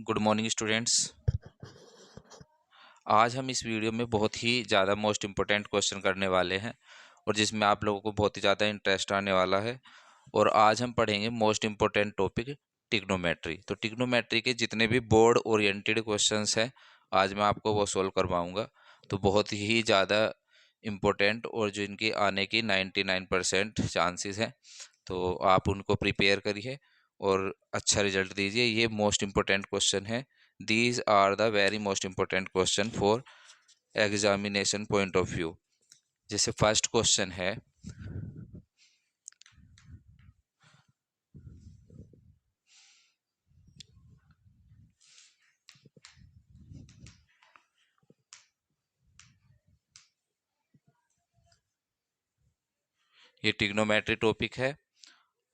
Good morning students. आज हम इस वीडियो में बहुत ही ज़्यादा मोस्ट इम्पोर्टेंट क्वेश्चन करने वाले हैं और जिसमें आप लोगों को बहुत ही ज़्यादा इंटरेस्ट आने वाला है। और आज हम पढ़ेंगे मोस्ट इम्पोर्टेंट टॉपिक टिग्नोमेट्री। तो टिग्नोमेट्री के जितने भी बोर्ड ओरिएंटेड क्वेश्चंस हैं आज मैं आपको वो सोल्व करवाऊँगा। तो बहुत ही ज़्यादा इम्पोर्टेंट और जो इनकी आने की 99% चांसेस हैं, तो आप उनको प्रिपेयर करिए और अच्छा रिजल्ट दीजिए। ये मोस्ट इम्पोर्टेंट क्वेश्चन है। These are the very most important question for examination point of view. जैसे फर्स्ट क्वेश्चन है, ये ट्रिग्नोमेट्री टॉपिक है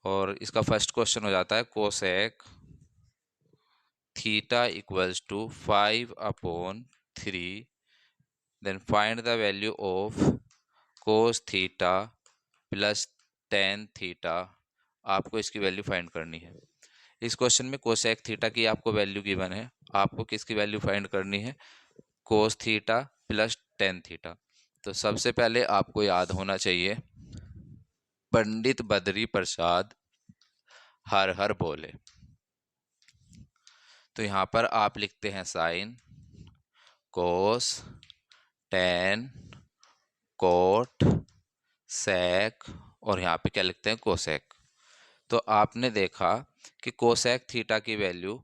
और इसका फर्स्ट क्वेश्चन हो जाता है cosec theta equals to 5/3, then find the value of cos theta plus tan theta. आपको इसकी वैल्यू फाइंड करनी है। इस क्वेश्चन में कोसेक थीटा की आपको वैल्यू गिवन है, आपको किसकी वैल्यू फाइंड करनी है? कोस थीटा प्लस टेन थीटा। तो सबसे पहले आपको याद होना चाहिए पंडित बद्री प्रसाद हर हर बोले। तो यहाँ पर आप लिखते हैं साइन, कोस, टेन, कोट, सेक और यहाँ पे क्या लिखते हैं? कोसेक। तो आपने देखा कि कोसेक थीटा की वैल्यू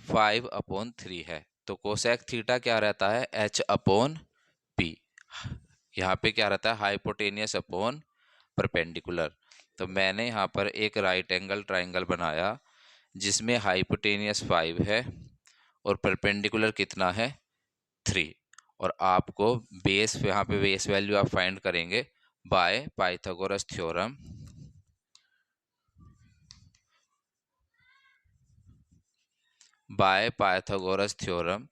5/3 है। तो कोसेक थीटा क्या रहता है? h/p। यहाँ पे क्या रहता है? Hypotenuse upon perpendicular. तो मैंने यहाँ पर एक राइट एंगल ट्राइंगल बनाया जिसमें हाइपोटेनियस 5 है और परपेंडिकुलर कितना है? 3। और आपको बेस, यहाँ पे बेस वैल्यू आप फाइंड करेंगे by Pythagoras theorem. By Pythagoras theorem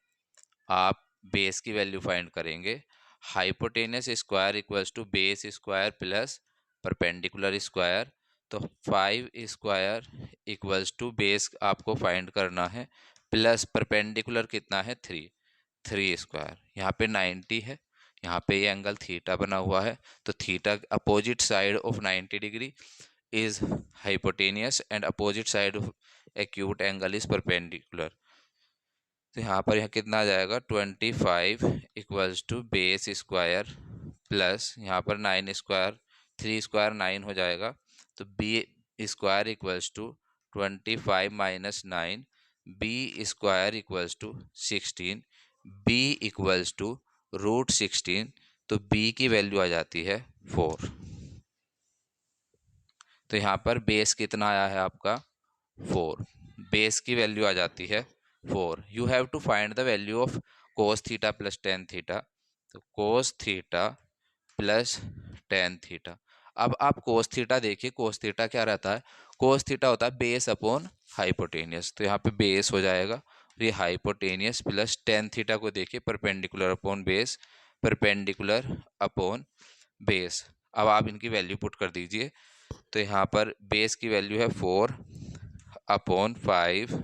आप बेस की वैल्यू फाइंड करेंगे। Hypotenuse square equals to base square plus perpendicular square. तो 5 स्क्वायर इक्वल्स टू बेस आपको फाइंड करना है प्लस परपेंडिकुलर कितना है? 3 स्क्वायर। यहाँ पे 90 है, यहाँ पे ये एंगल थीटा बना हुआ है। तो theta opposite side of 90 degree is hypotenuse and opposite side of acute angle is perpendicular. तो यहाँ पर यह कितना आ जाएगा? 25 equals to base square plus यहाँ पर 9 स्क्वायर, 3 स्क्वायर 9 हो जाएगा। तो B square equals to 25 minus 9, B square equals to 16, B equals to √16। तो बी की वैल्यू आ जाती है 4। तो यहाँ पर बेस कितना आया है आपका? 4। बेस की वैल्यू आ जाती है 4। You have to find the value of cos theta plus tan theta. तो cos theta plus tan theta. अब आप कोस थीटा देखिए, कोस थीटा क्या रहता है? कोस थीटा होता है बेस अपॉन हाइपोटेनियस। तो यहाँ पे बेस हो जाएगा और ये हाइपोटेनियस प्लस टेन थीटा को देखिए perpendicular upon base, perpendicular upon base. अब आप इनकी वैल्यू पुट कर दीजिए। तो यहाँ पर बेस की वैल्यू है 4/5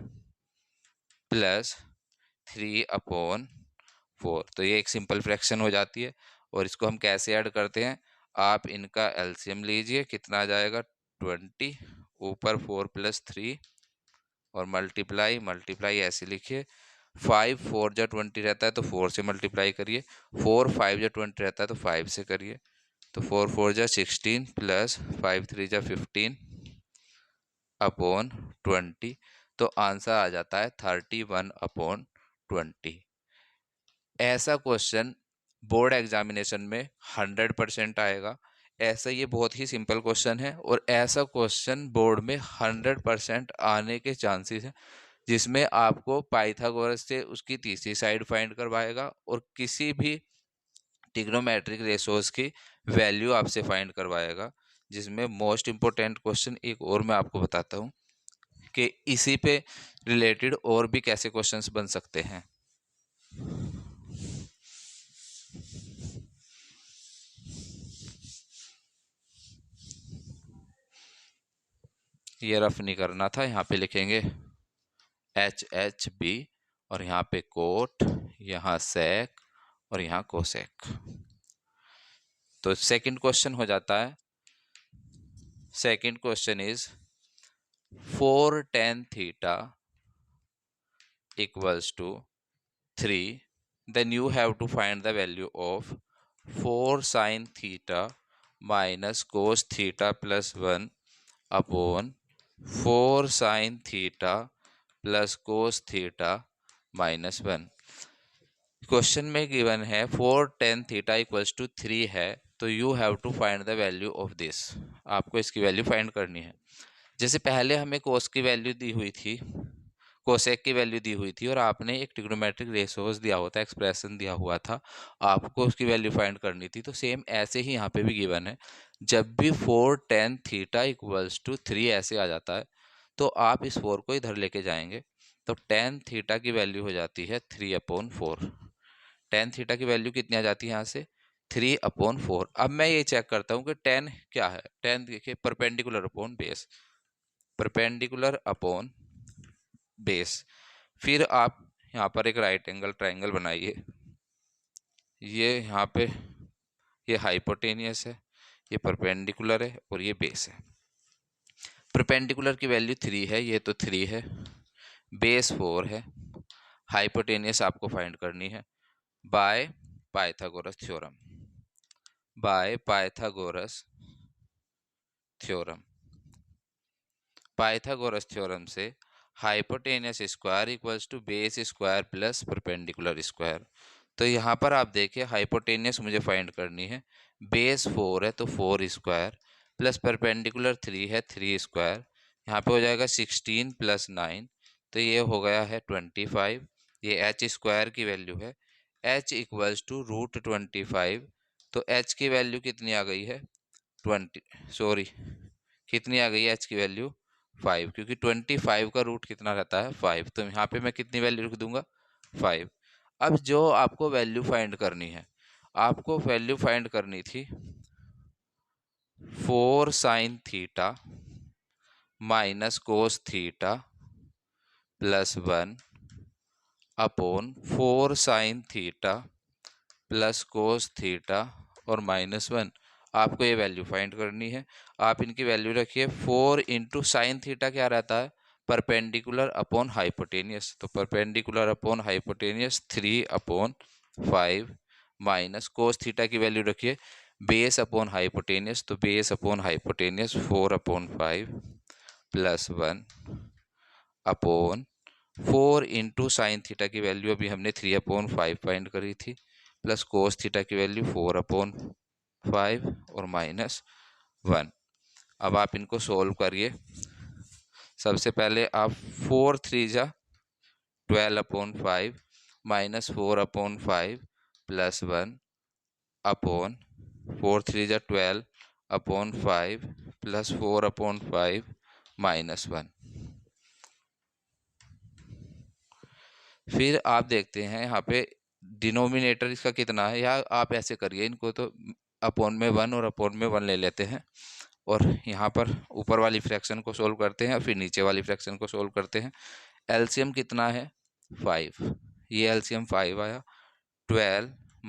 प्लस 3/4। तो ये एक सिंपल फ्रैक्शन हो जाती है। और इसको हम कैसे ऐड करते हैं? आप इनका एलसीएम लीजिए, कितना आ जाएगा? 20, ऊपर 4 + 3 और मल्टीप्लाई मल्टीप्लाई ऐसे लिखिए। 5 4 जा 20 रहता है तो 4 से मल्टीप्लाई करिए, 4 5 जा 20 रहता है तो 5 से करिए। तो 4 4 जा 16 प्लस 5 3 जा 15/20। तो आंसर आ जाता है 31/20। ऐसा क्वेश्चन बोर्ड एग्जामिनेशन में 100% आएगा। ऐसा ये बहुत ही सिंपल क्वेश्चन है और ऐसा क्वेश्चन बोर्ड में 100% आने के चांसेस हैं, जिसमें आपको पाइथागोरस से उसकी तीसरी साइड फाइंड करवाएगा और किसी भी ट्रिग्नोमेट्रिक रेशोज की वैल्यू आपसे फाइंड करवाएगा। जिसमें मोस्ट इम्पोर्टेंट क्वेश्चन एक और मैं आपको बताता हूँ कि इसी पे रिलेटेड और भी कैसे क्वेश्चंस बन सकते हैं। ये रफ नहीं करना था, यहाँ पे लिखेंगे HHB और यहाँ पे कोट, यहाँ सेक और यहाँ कोसेक। तो सेकंड क्वेश्चन हो जाता है, second question is 4 tan theta equals to 3, then you have to find the value of 4 sin theta minus cos theta plus 1 upon 4 sin theta plus cos theta minus 1। Question में given है 4 tan theta equals to 3 है, तो you have to find the value of this. आपको इसकी value find करनी है। जैसे पहले हमें कोस की वैल्यू दी हुई थी, कोसेक की वैल्यू दी हुई थी, और आपने एक ट्रिग्नोमेट्रिक रेशोस दिया होता, एक्सप्रेशन दिया हुआ था, आपको उसकी वैल्यू फाइंड करनी थी। तो सेम ऐसे ही यहाँ पे भी गिवन है। जब भी 4 tan थीटा इक्वल्स टू 3 ऐसे आ जाता है, तो आप इस 4 को इधर लेके जाएंगे, तो tan थीटा की वैल्यू हो जाती है 3/4। tan थीटा की वैल्यू कितनी आ जाती है यहाँ से, 3/4। अब मैं ये चेक करता हूँ कि tan क्या है। tan देखिए perpendicular upon base, perpendicular upon base. फिर आप यहाँ पर एक राइट एंगल ट्राइंगल बनाइए। ये यहाँ पे ये हाइपोटेनियस है, ये परपेंडिकुलर है और ये बेस है। परपेंडिकुलर की वैल्यू 3 है, ये तो 3 है, बेस 4 है, हाइपोटेनियस आपको फाइंड करनी है by Pythagoras theorem, by Pythagoras theorem. Pythagoras theorem से hypotenuse square equals to base square plus perpendicular square. तो यहाँ पर आप देखिए हाइपोटेनियस मुझे फाइंड करनी है, बेस 4 है तो 4 स्क्वायर प्लस परपेंडिकुलर 3 है 3 स्क्वायर, यहाँ पे हो जाएगा 16 + 9, तो ये हो गया है 25। ये एच स्क्वायर की वैल्यू है, एच इक्वल्स टू √25। तो एच की वैल्यू कितनी आ गई है 20, सॉरी कितनी आ गई है एच की वैल्यू 5, क्योंकि 25 का रूट कितना रहता है 5, तो यहाँ पे मैं कितनी वैल्यू लिख दूंगा 5। अब जो आपको वैल्यू फाइंड करनी है, आपको वैल्यू फाइंड करनी थी 4 sin theta minus cos theta plus 1 upon 4 sin theta plus cos theta और -1। आपको ये वैल्यू फाइंड करनी है। आप इनकी वैल्यू रखिए। 4 इंटू साइन थीटा क्या रहता है, परपेंडिकुलर अपॉन हाइपोटेनियस, तो perpendicular upon hypotenuse 3/5 minus cos theta की वैल्यू रखिए बेस अपॉन हाइपोटेनियस, तो base upon hypotenuse 4/5 plus 1 upon 4 into sine theta की वैल्यू अभी हमने 3/5 फाइंड करी थी, प्लस कोस थीटा की वैल्यू 4/5 और -1। अब आप इनको सोल्व करिए। सबसे पहले आप 4 3 जा 12/5 -4/5 प्लस 1 अपॉन 4 3 जा 12/5 प्लस 4/5 -1। फिर आप देखते हैं यहाँ पे डिनोमिनेटर इसका कितना है, या आप ऐसे करिए इनको, तो अपॉन में 1 और अपॉन में 1 ले लेते हैं, और यहाँ पर ऊपर वाली फ्रैक्शन को सोल्व करते हैं, फिर नीचे वाली फ्रैक्शन को सोल्व करते हैं। एलसीएम कितना है 5, ये एलसीएम 5 आया। 12 -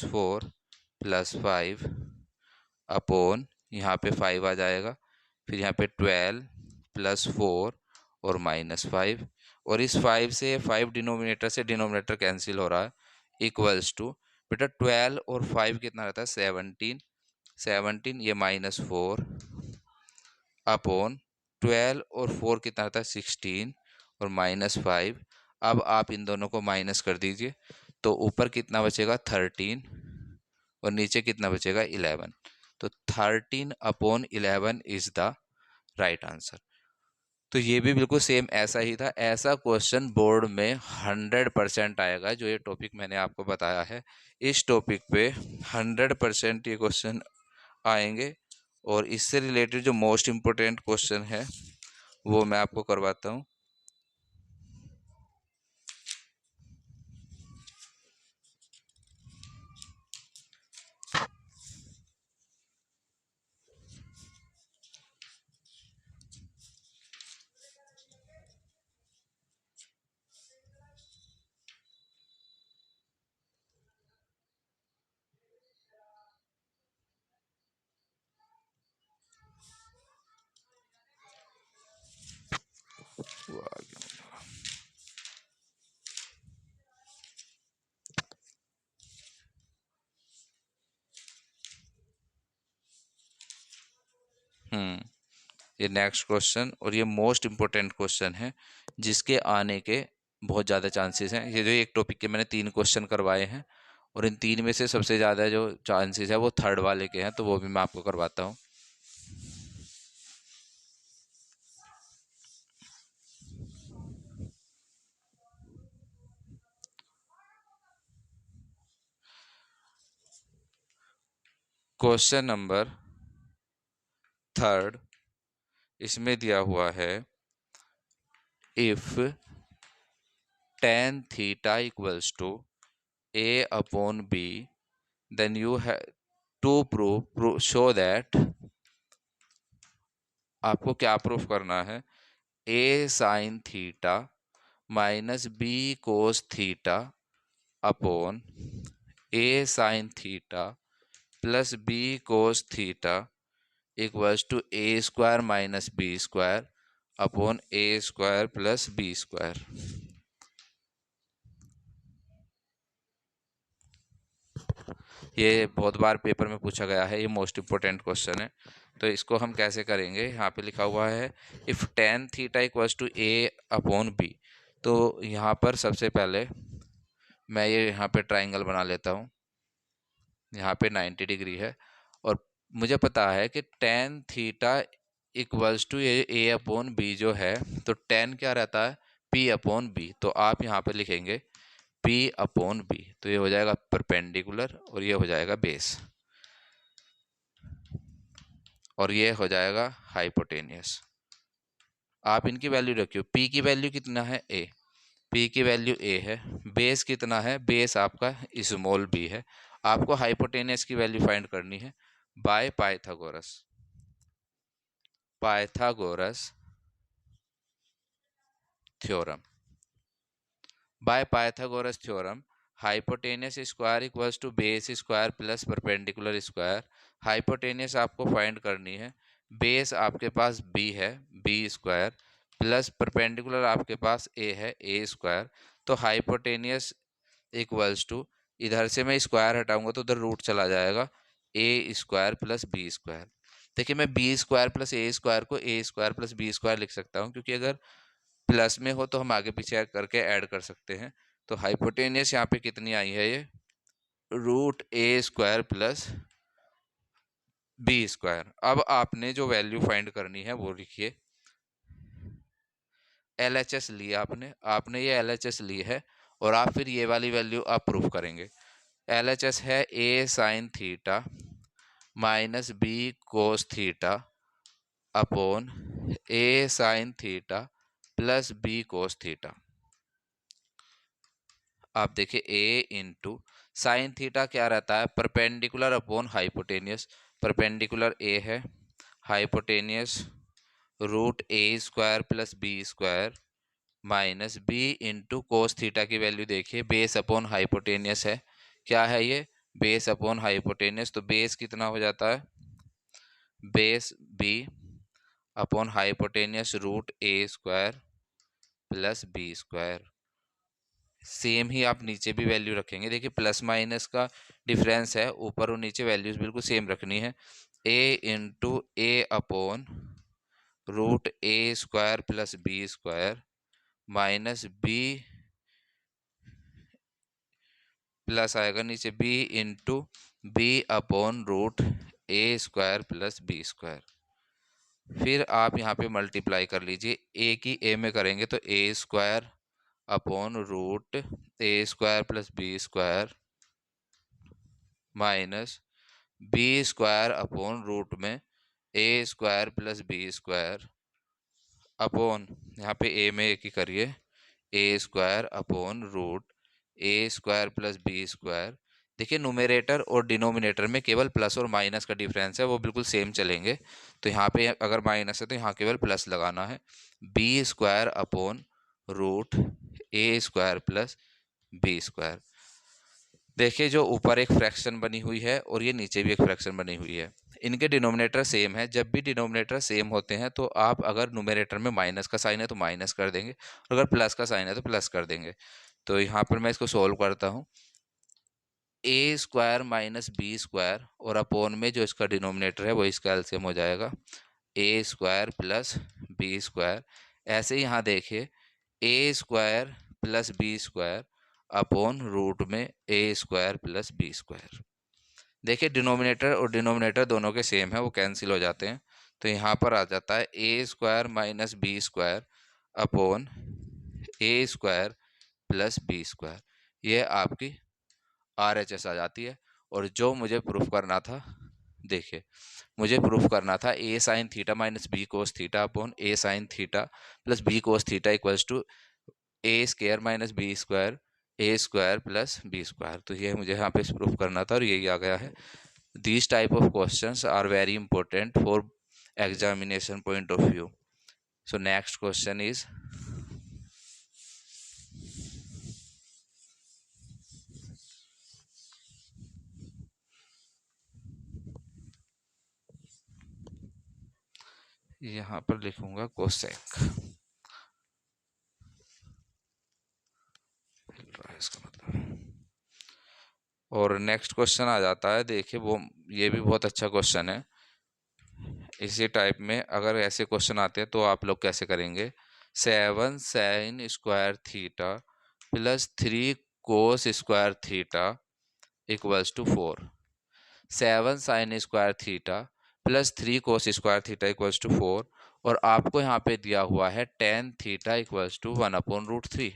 4 + 5 अपॉन यहाँ पे 5 आ जाएगा, फिर यहाँ पे 12 + 4 और -5, और इस 5 से 5 डिनोमिनेटर से डिनोमिनेटर कैंसिल हो रहा है, इक्वल्स टू बेटा 12 और 5 कितना रहता है 17, 17 ये -4 अपॉन 12 और 4 कितना रहता है 16 और -5। अब आप इन दोनों को माइनस कर दीजिए, तो ऊपर कितना बचेगा 13 और नीचे कितना बचेगा 11, तो 13/11 इज द राइट आंसर। तो ये भी बिल्कुल सेम ऐसा ही था। ऐसा क्वेश्चन बोर्ड में 100% आएगा। जो ये टॉपिक मैंने आपको बताया है, इस टॉपिक पे 100% ये क्वेश्चन आएंगे। और इससे रिलेटेड जो मोस्ट इम्पोर्टेंट क्वेश्चन है वो मैं आपको करवाता हूँ। आगे। ये नेक्स्ट क्वेश्चन और ये मोस्ट इम्पोर्टेंट क्वेश्चन है, जिसके आने के बहुत ज़्यादा चांसेस हैं। ये जो एक टॉपिक के मैंने 3 क्वेश्चन करवाए हैं, और इन 3 में से सबसे ज़्यादा जो चांसेस है वो थर्ड वाले के हैं, तो वो भी मैं आपको करवाता हूँ। क्वेश्चन नंबर थर्ड, इसमें दिया हुआ है if tan theta equals to a upon b, then you have to show that, आपको क्या प्रूफ करना है, a sin theta minus B cos theta upon a sin theta plus B cos theta equals to a square minus B square upon a square plus B square. ये बहुत बार paper में पूछा गया है, ये मोस्ट इम्पोर्टेंट क्वेश्चन है। तो इसको हम कैसे करेंगे, यहाँ पे लिखा हुआ है if tan theta equals to a upon B. तो यहाँ पर सबसे पहले मैं ये यहाँ पे ट्राइंगल बना लेता हूँ, यहाँ पे 90 डिग्री है, और मुझे पता है कि tan theta equals to A upon B जो है, तो tan क्या रहता है, p अपॉन बी। तो आप यहाँ पे लिखेंगे p अपॉन बी, तो ये हो जाएगा परपेंडिकुलर और ये हो जाएगा बेस, और ये हो जाएगा हाइपोटेनियस। आप इनकी वैल्यू रखियो, p की वैल्यू कितना है a, p की वैल्यू a है, बेस कितना है, बेस आपका स्मॉल b है। आपको हाइपोटेनियस की वैल्यू फाइंड करनी है by Pythagoras theorem. By Pythagoras theorem, hypotenuse square equals to base square plus perpendicular square. Hypotenuse आपको फाइंड करनी है, बेस आपके पास b है b स्क्वायर, प्लस परपेंडिकुलर आपके पास a है a स्क्वायर। तो हाइपोटेनियस इक्वल्स टू, इधर से मैं स्क्वायर हटाऊंगा तो उधर रूट चला जाएगा, a square plus b square. देखिए मैं b square plus a square को a square plus b square लिख सकता हूँ, क्योंकि अगर प्लस में हो तो हम आगे पीछे करके ऐड कर सकते हैं। तो हाइपोटेनियस यहाँ पे कितनी आई है, ये root a square plus b square. अब आपने जो वैल्यू फाइंड करनी है वो लिखिए, LHS लिया आपने ये LHS ली है, और आप फिर ये वाली वैल्यू आप प्रूफ करेंगे। LHS है a sine theta minus b cos theta upon a sine theta plus b cos theta. आप देखिए a इंटू साइन थीटा क्या रहता है, perpendicular upon hypotenuse. Perpendicular a है, hypotenuse root a square plus b square minus b into cos theta की value देखिए, base upon hypotenuse है, क्या है ये, बेस अपॉन हाइपोटेनियस। तो बेस कितना हो जाता है, base b upon hypotenuse root a square plus b square. Same ही आप नीचे भी वैल्यू रखेंगे, देखिए प्लस माइनस का डिफरेंस है, ऊपर और नीचे वैल्यूज बिल्कुल सेम रखनी है। a into A upon root a square plus b square minus b plus आएगा नीचे b into b upon root a square plus b square. फिर आप यहाँ पे मल्टीप्लाई कर लीजिए, a की a में करेंगे तो a square upon root a square plus b square minus b square upon root में a square plus b square upon, यहाँ पे a में एक ही करिए, a square upon root a square plus b square. देखिए नुमेरेटर और denominator में केवल प्लस और माइनस का डिफरेंस है, वो बिल्कुल सेम चलेंगे। तो यहाँ पे अगर माइनस है तो यहाँ केवल प्लस लगाना है, b square upon root a square plus b square. देखिए जो ऊपर एक फ्रैक्शन बनी हुई है और ये नीचे भी एक फ्रैक्शन बनी हुई है, इनके डिनोमिनेटर सेम है। जब भी डिनोमिनेटर सेम होते हैं तो आप अगर न्यूमरेटर में माइनस का साइन है तो माइनस कर देंगे, और अगर प्लस का साइन है तो प्लस कर देंगे। तो यहाँ पर मैं इसको सोल्व करता हूँ। ए स्क्वायर माइनस बी स्क्वायर और अपोन में जो इसका डिनोमिनेटर है वो इसका एलसीएम हो जाएगा A square plus B square. ऐसे ही यहाँ देखिए A square plus B square upon root में A square plus B square. देखिए डिनोमिनेटर और डिनोमिनेटर दोनों के सेम है, वो कैंसिल हो जाते हैं। तो यहाँ पर आ जाता है A square minus B square upon A square plus B square. ये आपकी RHS आ जाती है। और जो मुझे प्रूफ करना था, देखिए मुझे प्रूफ करना था A sine theta minus B cos theta upon A sine theta plus B cos theta equals to A square minus B square A square plus B square. तो ये मुझे यहाँ पे प्रूफ करना था और यही आ गया है। These type of questions are very important for examination point of view. So next question is, यहाँ पर लिखूंगा कोसेक, इसका मतलब। और नेक्स्ट क्वेश्चन आ जाता है, देखिए वो ये भी बहुत अच्छा क्वेश्चन है। इसी टाइप में अगर ऐसे क्वेश्चन आते हैं तो आप लोग कैसे करेंगे। 7 sine square theta plus 3 cos square theta equals to 4। 7 sine square theta plus 3 cos square theta equals to 4। और आपको यहाँ पे दिया हुआ है टेन थीटा इक्वल्स टू 1/√3।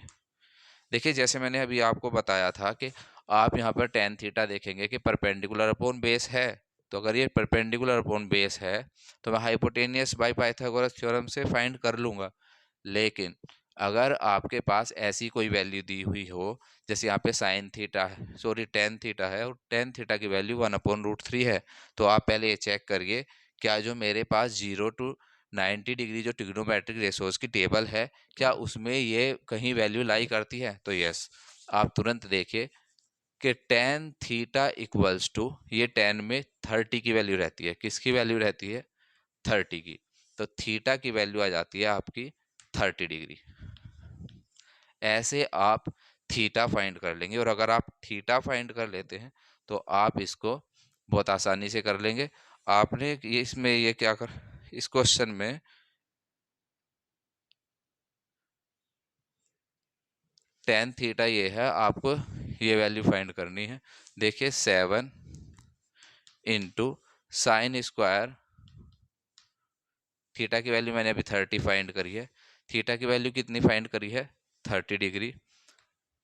देखिए जैसे मैंने अभी आपको बताया था कि आप यहाँ पर टेन थीटा देखेंगे कि परपेंडिकुलर अपॉन बेस है। तो अगर ये परपेंडिकुलर अपॉन बेस है तो मैं हाइपोटेनियस बाय पाइथागोरस थ्योरम से फाइंड कर लूँगा। लेकिन अगर आपके पास ऐसी कोई वैल्यू दी हुई हो, जैसे यहाँ पे साइन थीटा है, सॉरी टेन थीटा है, और टेन थीटा की वैल्यू 1/√3 है, तो आप पहले ये चेक करिए क्या जो मेरे पास 0 to 90 डिग्री जो ट्रिग्नोमेट्रिक रेशोज की टेबल है, क्या उसमें ये कहीं वैल्यू लाई करती है। तो यस, आप तुरंत देखिए कि टेन थीटा इक्वल्स टू, ये टेन में 30 की वैल्यू रहती है। किसकी वैल्यू रहती है? 30 की। तो थीटा की वैल्यू आ जाती है आपकी 30 डिग्री। ऐसे आप थीटा फाइंड कर लेंगे, और अगर आप थीटा फाइंड कर लेते हैं तो आप इसको बहुत आसानी से कर लेंगे। आपने ये इसमें ये क्या कर, इस क्वेश्चन में टेन थीटा ये है, आपको ये वैल्यू फाइंड करनी है। देखिए 7 इंटू साइन स्क्वायर, थीटा की वैल्यू मैंने अभी 30 फाइंड करी है। थीटा की वैल्यू कितनी फाइंड करी है? 30 degree,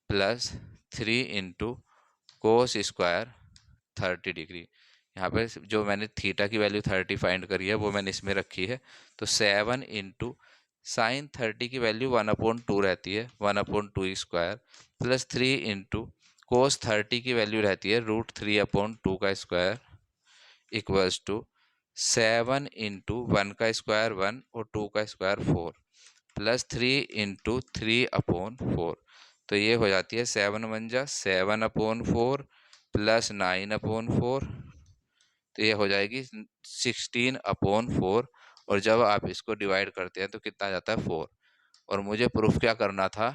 plus 3 into cos square 30 degree. यहाँ पे जो मैंने थीटा की वैल्यू 30 फाइंड करी है वो मैंने इसमें रखी है। तो 7 इंटू साइन 30 की वैल्यू 1/2 रहती है, 1/2 स्क्वायर, प्लस 3 इंटू कोस 30 की वैल्यू रहती है √3/2 का स्क्वायर इक्वल्स टू 7 इंटू 1 का स्क्वायर 1 और 2 का स्क्वायर 4, प्लस 3 इंटू 3/4। तो ये हो जाती है 7 × 1 = 7/4 प्लस 9/4। तो ये हो जाएगी 16/4। और जब आप इसको डिवाइड करते हैं तो कितना आ जाता है? 4। और मुझे प्रूफ क्या करना था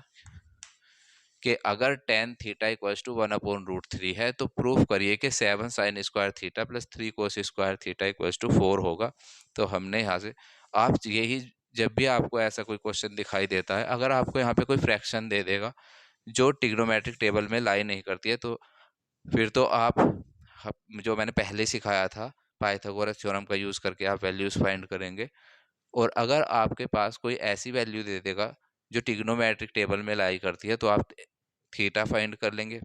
कि अगर टेन थीटा इक्वल्स टू 1/√3 है तो प्रूफ करिए कि 7 sine square theta plus 3 cos square theta equals to 4 होगा। तो हमने यहाँ से, आप यही, जब भी आपको ऐसा कोई क्वेश्चन दिखाई देता है, अगर आपको यहाँ पे कोई फ्रैक्शन दे देगा जो ट्रिग्नोमेट्रिक टेबल में लाई नहीं करती है, तो फिर तो आप जो मैंने पहले सिखाया था पाइथागोरस थ्योरम का यूज़ करके आप वैल्यूज़ फाइंड करेंगे। और अगर आपके पास कोई ऐसी वैल्यू दे देगा जो ट्रिग्नोमेट्रिक टेबल में लाई करती है तो आप थीटा फाइंड कर लेंगे।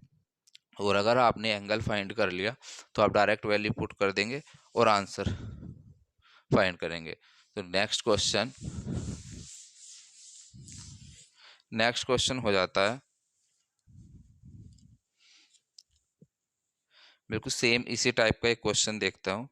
और अगर आपने एंगल फाइंड कर लिया तो आप डायरेक्ट वैल्यू पुट कर देंगे और आंसर फाइंड करेंगे। तो नेक्स्ट क्वेश्चन हो जाता है बिल्कुल सेम इसी टाइप का एक क्वेश्चन देखता हूँ।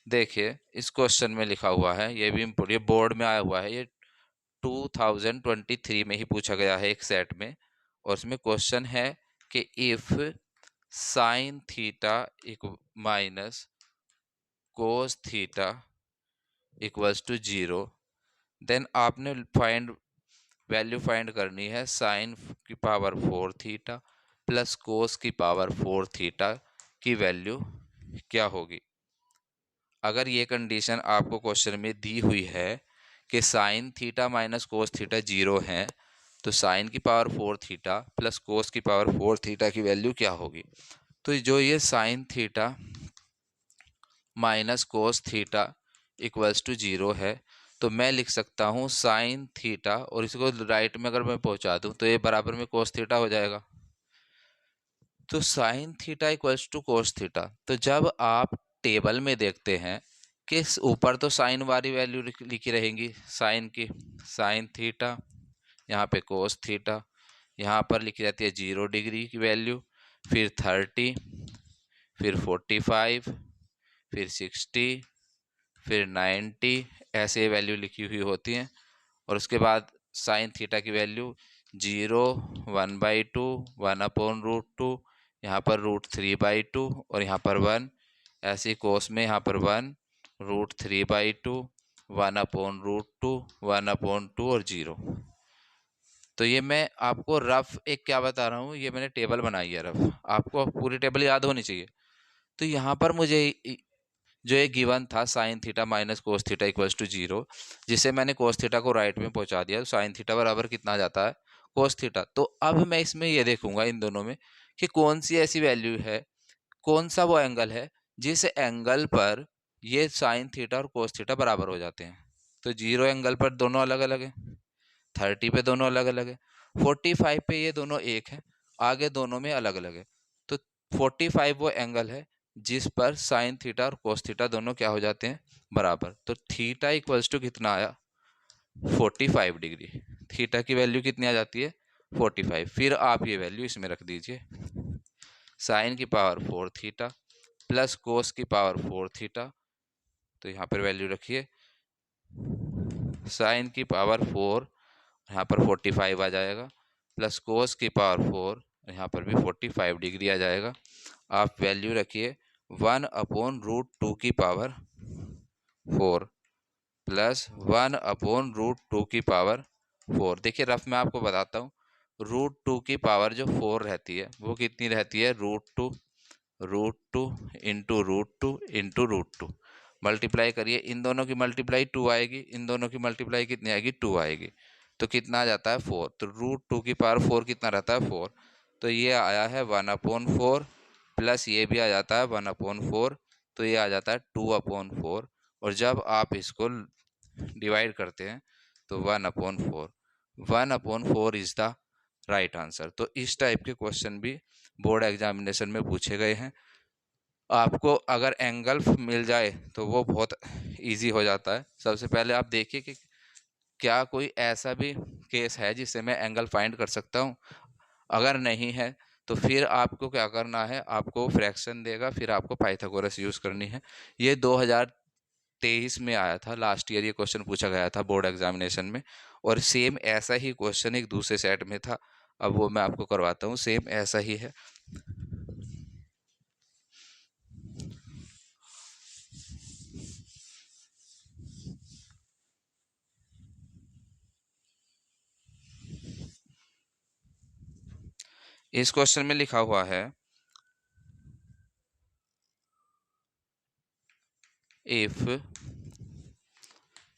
देखिए इस क्वेश्चन में लिखा हुआ है, ये भी इम्पोर्टेंट, बोर्ड में आया हुआ है, ये 2023 में ही पूछा गया है एक सेट में। और उसमें क्वेश्चन है कि if sine theta minus cos theta equals to 0, then आपने वैल्यू फाइंड करनी है साइन की पावर 4 थीटा प्लस कोस की पावर 4 थीटा की वैल्यू क्या होगी। अगर ये कंडीशन आपको क्वेश्चन में दी हुई है कि sign theta minus cos theta 0 है, तो साइन की पावर 4 थीटा प्लस कोस की पावर 4 थीटा की वैल्यू क्या होगी। तो जो ये sine theta minus cos theta equals to 0 है, तो मैं लिख सकता हूँ साइन थीटा, और इसको राइट में अगर मैं पहुँचा दूँ तो ये बराबर में कोस थीटा हो जाएगा। तो sine theta equals to cos theta. तो जब आप टेबल में देखते हैं कि ऊपर तो साइन वाली वैल्यू लिखी रहेंगी साइन की, साइन थीटा, यहाँ पे कोस थीटा, यहाँ पर लिखी जाती है 0 डिग्री की वैल्यू, फिर 30, फिर 45, फिर 60, फिर 90, ऐसे वैल्यू लिखी हुई होती हैं। और उसके बाद साइन थीटा की वैल्यू 0, 1/2, 1/√2, यहाँ पर √3/2 और यहाँ पर 1। ऐसे कोस में यहाँ पर 1, √3/2, 1/√2, 1/2 और 0। तो ये मैं आपको रफ एक क्या बता रहा हूँ, ये मैंने टेबल बनाई है रफ, आपको पूरी टेबल याद होनी चाहिए। तो यहाँ पर मुझे जो ये गिवन था sine theta minus cos theta equals to 0, जिसे मैंने कोस थीटा को राइट में पहुंचा दिया, तो साइन थीटा बराबर कितना आ जाता है, कोस थीटा। तो अब मैं इसमें ये देखूंगा इन दोनों में कि कौन सी ऐसी वैल्यू है, कौन सा वो एंगल है जिस एंगल पर ये साइन थीटा और कोस थीटा बराबर हो जाते हैं। तो 0 एंगल पर दोनों अलग अलग है, 30 पे दोनों अलग अलग है, 45 पे ये दोनों एक है, आगे दोनों में अलग अलग है। तो 45 वो एंगल है जिस पर साइन थीटा और कोस थीटा दोनों क्या हो जाते हैं, बराबर। तो थीटा इक्वल्स टू कितना आया, 45 डिग्री। थीटा की वैल्यू कितनी आ जाती है, 45। फिर आप ये वैल्यू इसमें रख दीजिए, साइन की पावर 4 थीटा प्लस कोस की पावर 4 थीटा। तो यहाँ पर वैल्यू रखिए, साइन की पावर 4, यहाँ पर 45 आ जाएगा, प्लस कोस की पावर 4, यहाँ पर भी 45 डिग्री आ जाएगा। आप वैल्यू रखिए 1/√2 की पावर 4 प्लस 1/√2 की पावर 4। देखिए रफ में आपको बताता हूँ, √2 की पावर जो 4 रहती है वो कितनी रहती है, √2 इंटू √2 मल्टीप्लाई करिए, इन दोनों की मल्टीप्लाई 2 आएगी, इन दोनों की मल्टीप्लाई कितनी आएगी, 2 आएगी। तो कितना आ जाता है, 4। तो √2 की पावर 4 कितना रहता है, 4। तो ये आया है 1/4 प्लस ये भी आ जाता है 1/4, तो ये आ जाता है 2/4। और जब आप इसको डिवाइड करते हैं तो 1/4, 1/4 इज द राइट आंसर। तो इस टाइप के क्वेश्चन भी बोर्ड एग्जामिनेशन में पूछे गए हैं। आपको अगर एंगल मिल जाए तो वो बहुत इजी हो जाता है। सबसे पहले आप देखिए कि क्या कोई ऐसा भी केस है जिससे मैं एंगल फाइंड कर सकता हूँ। अगर नहीं है तो फिर आपको क्या करना है, आपको फ्रैक्शन देगा, फिर आपको पाइथागोरस यूज़ करनी है। ये 2023 में आया था, लास्ट ईयर ये क्वेश्चन पूछा गया था बोर्ड एग्जामिनेशन में। और सेम ऐसा ही क्वेश्चन एक दूसरे सेट में था, अब वो मैं आपको करवाता हूँ, सेम ऐसा ही है। इस क्वेश्चन में लिखा हुआ है, if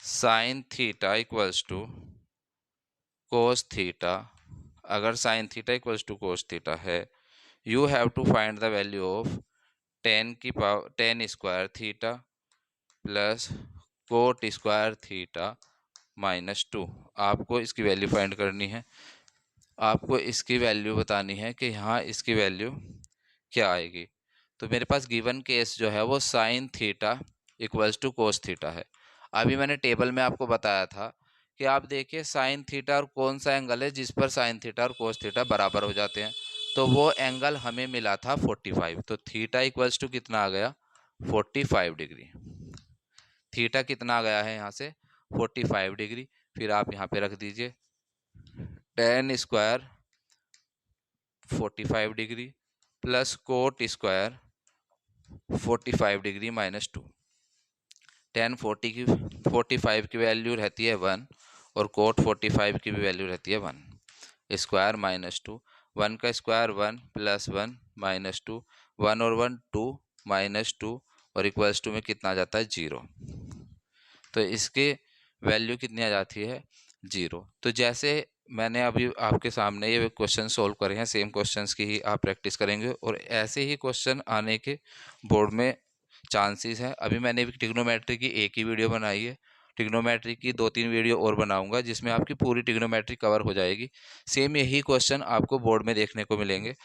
sine theta equals to cos theta, अगर sine theta equals to cos theta है, you have to find the value of 10 square theta plus cot square theta -2। आपको इसकी वैल्यू फाइंड करनी है, आपको इसकी वैल्यू बतानी है कि यहाँ इसकी वैल्यू क्या आएगी। तो मेरे पास गिवन केस जो है वो sine theta equals to cos theta है। अभी मैंने टेबल में आपको बताया था कि आप देखिए साइन थीटा और कौन सा एंगल है जिस पर साइन थीटा और कोस थीटा बराबर हो जाते हैं। तो वो एंगल हमें मिला था 45। तो थीटा इक्वल्स टू कितना आ गया, 45 डिग्री। थीटा कितना आ गया है यहाँ से 45 डिग्री। फिर आप यहाँ पे रख दीजिए tan square 45 degree plus cot square 45 degree -2। tan 45 की वैल्यू रहती है 1 और कोट 45 की भी वैल्यू रहती है 1। स्क्वायर -2, 1 का स्क्वायर 1 प्लस 1 -2, 1 और 1 2 -2 और इक्वल्स टू में कितना आ जाता है 0। तो इसके वैल्यू कितनी आ जाती है 0। तो जैसे मैंने अभी आपके सामने ये क्वेश्चन सोल्व करे हैं, सेम क्वेश्चंस की ही आप प्रैक्टिस करेंगे और ऐसे ही क्वेश्चन आने के बोर्ड में चांसेस हैं। अभी मैंने भी ट्रिग्नोमेट्री की एक ही वीडियो बनाई है, ट्रिग्नोमेट्री की 2-3 वीडियो और बनाऊंगा जिसमें आपकी पूरी ट्रिग्नोमेट्री कवर हो जाएगी। सेम यही क्वेश्चन आपको बोर्ड में देखने को मिलेंगे।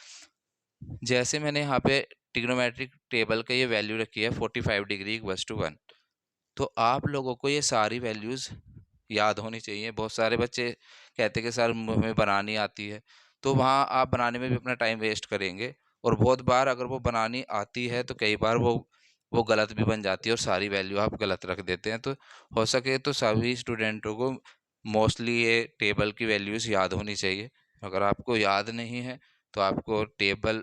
जैसे मैंने यहाँ पे ट्रिग्नोमेट्रिक टेबल का ये वैल्यू रखी है 45 डिग्री इक्वल्स टू 1, तो आप लोगों को ये सारी वैल्यूज़ याद होनी चाहिए। बहुत सारे बच्चे कहते कि सर हमें बनानी आती है, तो वहाँ आप बनाने में भी अपना टाइम वेस्ट करेंगे और बहुत बार अगर वो बनानी आती है तो कई बार वो गलत भी बन जाती है और सारी वैल्यू आप गलत रख देते हैं। तो हो सके तो सभी स्टूडेंटों को मोस्टली ये टेबल की वैल्यूज़ याद होनी चाहिए। अगर आपको याद नहीं है तो आपको टेबल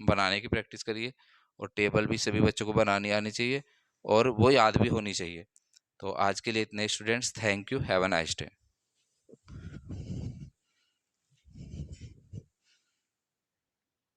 बनाने की प्रैक्टिस करिए और टेबल भी सभी बच्चों को बनानी आनी चाहिए और वो याद भी होनी चाहिए। तो आज के लिए इतने students, thank you, have a nice day.